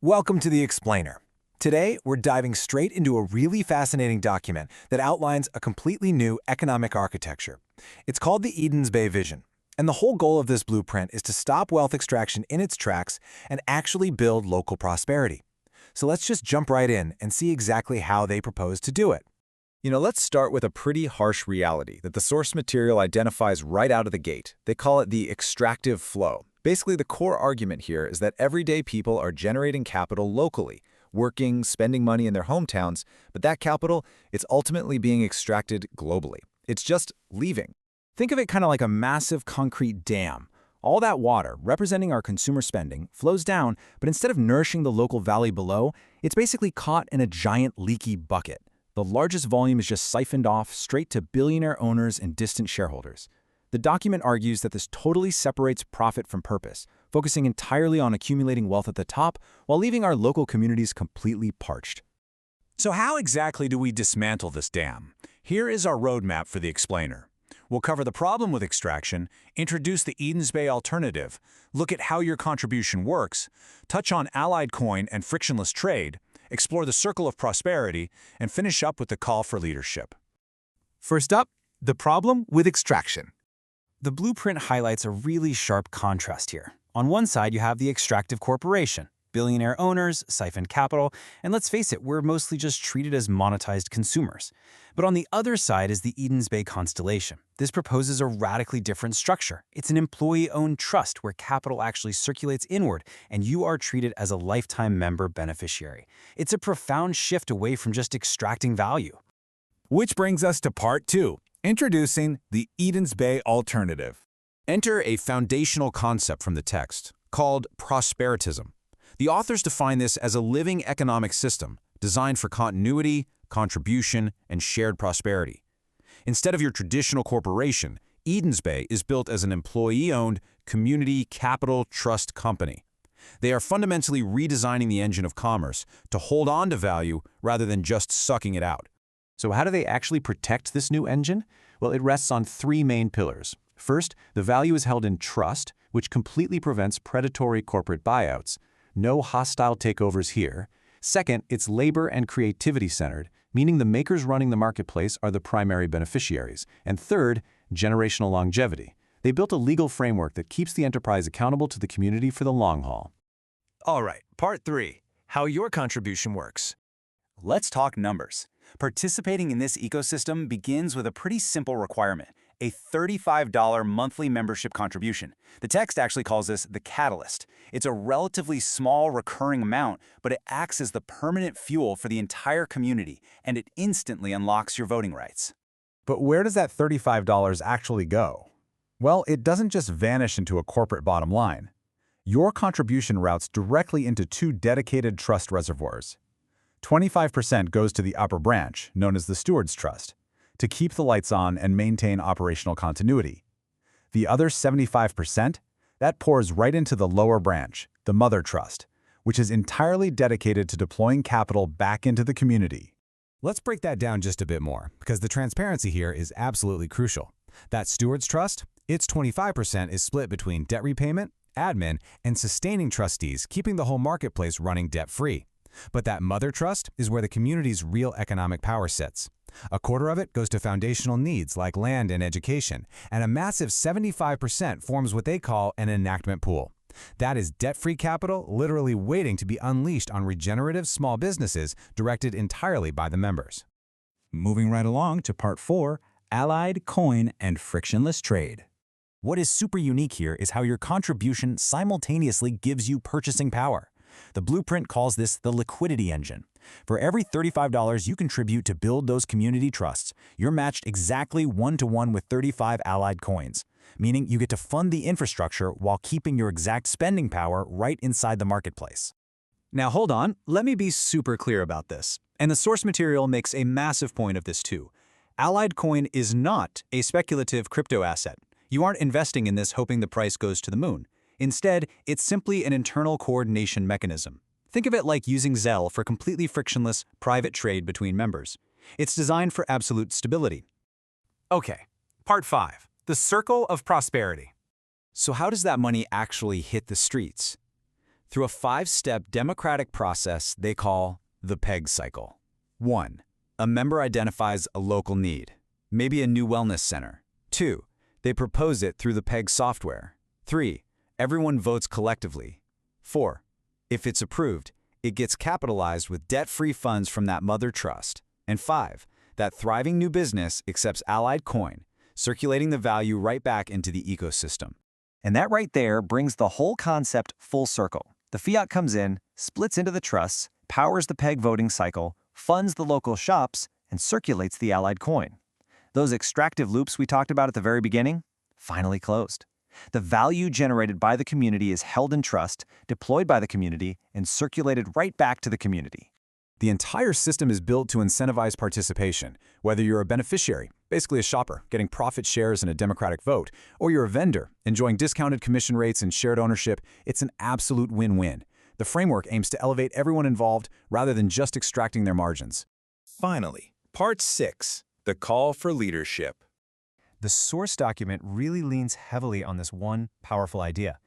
Welcome to the Explainer. Today, we're diving straight into a really fascinating document that outlines a completely new economic architecture. It's called the EdensBay Vision, and the whole goal of this blueprint is to stop wealth extraction in its tracks and actually build local prosperity. So let's just jump right in and see exactly how they propose to do it. Let's start with a pretty harsh reality that the source material identifies right out of the gate. They call it the extractive flow. Basically, the core argument here is that everyday people are generating capital locally, working, spending money in their hometowns, but that capital, it's ultimately being extracted globally. It's just leaving. Think of it kind of like a massive concrete dam. All that water, representing our consumer spending, flows down, but instead of nourishing the local valley below, it's basically caught in a giant leaky bucket. The largest volume is just siphoned off straight to billionaire owners and distant shareholders. The document argues that this totally separates profit from purpose, focusing entirely on accumulating wealth at the top while leaving our local communities completely parched. So how exactly do we dismantle this dam? Here is our roadmap for the Explainer. We'll cover the problem with extraction, introduce the EdensBay alternative, look at how your contribution works, touch on allied coin and frictionless trade, explore the circle of prosperity, and finish up with the call for leadership. First up, the problem with extraction. The blueprint highlights a really sharp contrast here. On one side, you have the extractive corporation, billionaire owners, siphoned capital, and let's face it, we're mostly just treated as monetized consumers. But on the other side is the EdensBay constellation. This proposes a radically different structure. It's an employee-owned trust where capital actually circulates inward, and you are treated as a lifetime member beneficiary. It's a profound shift away from just extracting value. Which brings us to part 2. Introducing the EdensBay alternative. Enter a foundational concept from the text, called prosperitism. The authors define this as a living economic system designed for continuity, contribution, and shared prosperity. Instead of your traditional corporation, EdensBay is built as an employee-owned, community capital trust company. They are fundamentally redesigning the engine of commerce to hold on to value rather than just sucking it out. So how do they actually protect this new engine? Well, it rests on three main pillars. First, the value is held in trust, which completely prevents predatory corporate buyouts. No hostile takeovers here. Second, it's labor and creativity centered, meaning the makers running the marketplace are the primary beneficiaries. And third, generational longevity. They built a legal framework that keeps the enterprise accountable to the community for the long haul. All right, part 3, how your contribution works. Let's talk numbers. Participating in this ecosystem begins with a pretty simple requirement, a $35 monthly membership contribution. The text actually calls this the catalyst. It's a relatively small recurring amount, but it acts as the permanent fuel for the entire community, and it instantly unlocks your voting rights. But where does that $35 actually go? Well, it doesn't just vanish into a corporate bottom line. Your contribution routes directly into two dedicated trust reservoirs. 25% goes to the upper branch, known as the Steward's Trust, to keep the lights on and maintain operational continuity. The other 75%, that pours right into the lower branch, the Mother Trust, which is entirely dedicated to deploying capital back into the community. Let's break that down just a bit more, because the transparency here is absolutely crucial. That Steward's Trust, its 25% is split between debt repayment, admin, and sustaining trustees, keeping the whole marketplace running debt-free. But that Mother Trust is where the community's real economic power sits. A quarter of it goes to foundational needs like land and education, and a massive 75% forms what they call an enactment pool. That is debt-free capital literally waiting to be unleashed on regenerative small businesses directed entirely by the members. Moving right along to part 4, allied coin and frictionless trade. What is super unique here is how your contribution simultaneously gives you purchasing power. The blueprint calls this the liquidity engine. For every $35 you contribute to build those community trusts, you're matched exactly 1-to-1 with 35 allied coins, meaning you get to fund the infrastructure while keeping your exact spending power right inside the marketplace. Now hold on, let me be super clear about this. And the source material makes a massive point of this too. Allied coin is not a speculative crypto asset. You aren't investing in this hoping the price goes to the moon. Instead, it's simply an internal coordination mechanism. Think of it like using Zelle for completely frictionless private trade between members. It's designed for absolute stability. Okay, part 5, the circle of prosperity. So how does that money actually hit the streets? through a 5-step democratic process they call the PEG cycle. 1. A member identifies a local need, maybe a new wellness center. 2. They propose it through the PEG software. 3. Everyone votes collectively. 4. If it's approved, it gets capitalized with debt-free funds from that mother trust. And 5. That thriving new business accepts Allied coin, circulating the value right back into the ecosystem. And that right there brings the whole concept full circle. The fiat comes in, splits into the trusts, powers the PEG voting cycle, funds the local shops, and circulates the Allied coin. Those extractive loops we talked about at the very beginning, finally closed. The value generated by the community is held in trust, deployed by the community, and circulated right back to the community. The entire system is built to incentivize participation, whether you're a beneficiary, basically a shopper, getting profit shares and a democratic vote, or you're a vendor, enjoying discounted commission rates and shared ownership. It's an absolute win-win. The framework aims to elevate everyone involved rather than just extracting their margins. Finally, Part 6, the call for leadership. The source document really leans heavily on this one powerful idea.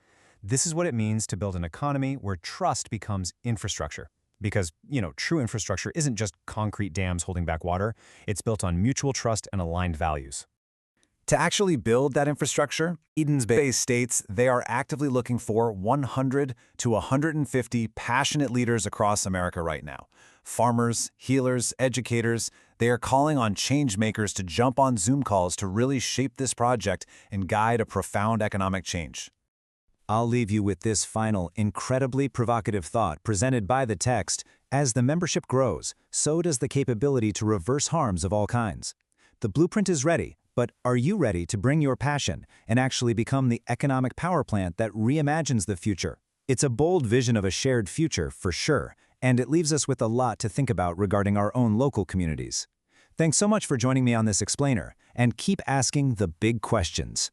This is what it means to build an economy where trust becomes infrastructure. Because, true infrastructure isn't just concrete dams holding back water. It's built on mutual trust and aligned values. To actually build that infrastructure, EdensBay states they are actively looking for 100 to 150 passionate leaders across America right now. Farmers, healers, educators, they are calling on change makers to jump on Zoom calls to really shape this project and guide a profound economic change. I'll leave you with this final, incredibly provocative thought presented by the text. As the membership grows, so does the capability to reverse harms of all kinds. The blueprint is ready, but are you ready to bring your passion and actually become the economic power plant that reimagines the future? It's a bold vision of a shared future, for sure, and it leaves us with a lot to think about regarding our own local communities. Thanks so much for joining me on this explainer, and keep asking the big questions.